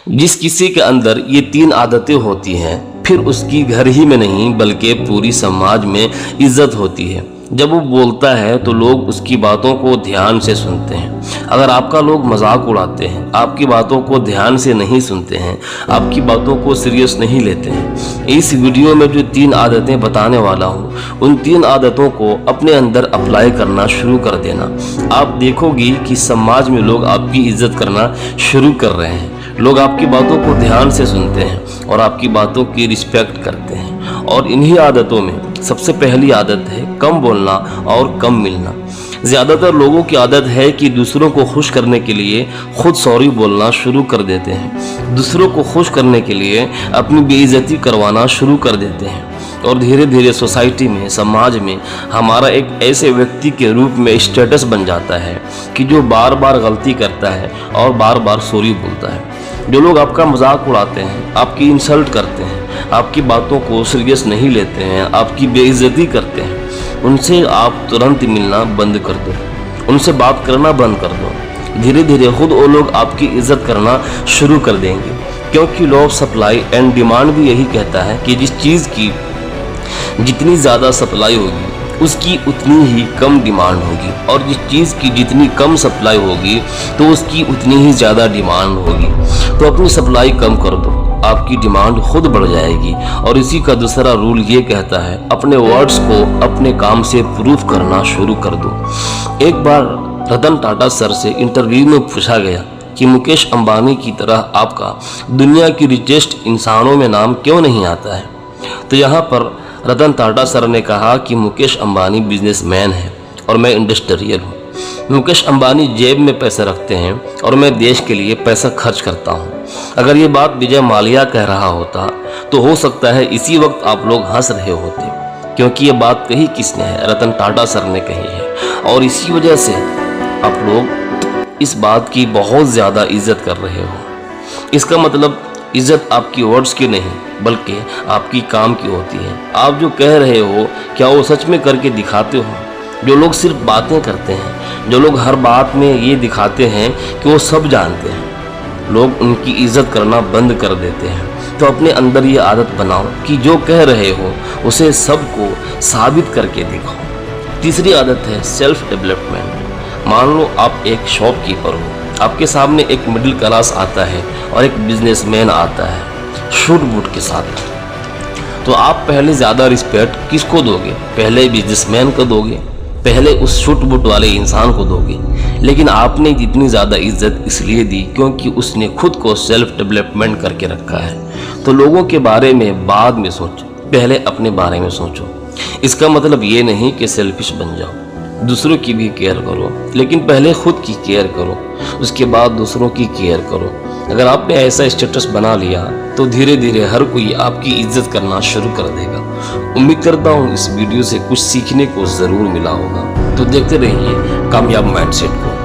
जिस किसी के अंदर ये 3 आदतें होती हैं, फिर उसकी घर ही में नहीं बल्कि पूरी समाज में इज्जत होती है। जब वो बोलता है तो लोग उसकी बातों को ध्यान से सुनते हैं। अगर आपका लोग मजाक उड़ाते हैं, आपकी बातों को ध्यान से नहीं सुनते हैं, आपकी बातों को सीरियस नहीं लेते हैं, इस वीडियो में जो 3 आदतें बताने वाला हूँ, उन 3 आदतों को अपने अंदर अप्लाई करना शुरू कर देना। आप देखोगी कि समाज में लोग आपकी इज्जत करना शुरू कर रहे हैं। लोग आपकी बातों को ध्यान से सुनते हैं और आपकी बातों की रिस्पेक्ट करते हैं। और इन्हीं आदतों में सबसे पहली आदत है कम बोलना और कम मिलना। ज़्यादातर लोगों की आदत है कि दूसरों को खुश करने के लिए खुद सॉरी बोलना शुरू कर देते हैं, दूसरों को खुश करने के लिए अपनी बेइज्जती करवाना शुरू कर देते हैं, और धीरे धीरे सोसाइटी में, समाज में हमारा एक ऐसे व्यक्ति के रूप में स्टेटस बन जाता है कि जो बार बार गलती करता है और बार बार सॉरी बोलता है। जो लोग आपका मजाक उड़ाते हैं, आपकी इंसल्ट करते हैं, आपकी बातों को सीरियस नहीं लेते हैं, आपकी बेइज्जती करते हैं, उनसे आप तुरंत मिलना बंद कर दो, उनसे बात करना बंद कर दो। धीरे धीरे खुद वो लोग आपकी इज्जत करना शुरू कर देंगे, क्योंकि law of supply and demand भी यही कहता है कि जिस चीज़ की जितनी ज़्यादा सप्लाई होगी उसकी उतनी ही कम डिमांड होगी, और जिस चीज़ की जितनी कम सप्लाई होगी तो उसकी उतनी ही ज़्यादा डिमांड होगी। तो अपनी सप्लाई कम कर दो, आपकी डिमांड खुद बढ़ जाएगी। और इसी का दूसरा रूल ये कहता है अपने वर्ड्स को अपने काम से प्रूफ करना शुरू कर दो। एक बार रतन टाटा सर से इंटरव्यू में पूछा गया कि मुकेश अंबानी की तरह आपका दुनिया की रिचेस्ट इंसानों में नाम क्यों नहीं आता है। तो यहाँ पर रतन टाटा सर ने कहा कि मुकेश अंबानी बिजनेसमैन है और मैं इंडस्ट्रियल हूँ। मुकेश अंबानी जेब में पैसे रखते हैं और मैं देश के लिए पैसा खर्च करता हूँ। अगर ये बात विजय माल्या कह रहा होता तो हो सकता है इसी वक्त आप लोग हंस रहे होते, क्योंकि ये बात कही किसने है? रतन टाटा सर ने कही है। और इसी वजह से आप लोग इस बात की बहुत ज़्यादा इज्जत कर रहे हो। इसका मतलब इज्जत आपकी वर्ड्स की नहीं बल्कि आपकी काम की होती है। आप जो कह रहे हो क्या वो सच में करके दिखाते हो? जो लोग सिर्फ बातें करते हैं, जो लोग हर बात में ये दिखाते हैं कि वो सब जानते हैं, लोग उनकी इज्जत करना बंद कर देते हैं। तो अपने अंदर ये आदत बनाओ कि जो कह रहे हो उसे सबको साबित करके दिखाओ। तीसरी आदत है सेल्फ डेवलपमेंट। मान लो आप एक शॉपकीपर हो, आपके सामने एक मिडिल क्लास आता है और एक बिजनेसमैन आता है शूट बूट के साथ। तो आप पहले ज़्यादा रिस्पेक्ट किसको दोगे? पहले बिजनेसमैन को दोगे, पहले उस शूट बूट वाले इंसान को दोगे। लेकिन आपने जितनी ज़्यादा इज्जत इसलिए दी क्योंकि उसने खुद को सेल्फ डेवलपमेंट करके रखा है। तो लोगों के बारे में बाद में सोचो, पहले अपने बारे में सोचो। इसका मतलब ये नहीं कि सेल्फिश बन जाओ, दूसरों की भी केयर करो, लेकिन पहले खुद की केयर करो, उसके बाद दूसरों की केयर करो। अगर आपने ऐसा स्टेटस बना लिया तो धीरे धीरे हर कोई आपकी इज्जत करना शुरू कर देगा। उम्मीद करता हूँ इस वीडियो से कुछ सीखने को ज़रूर मिला होगा। तो देखते रहिए कामयाब माइंडसेट को।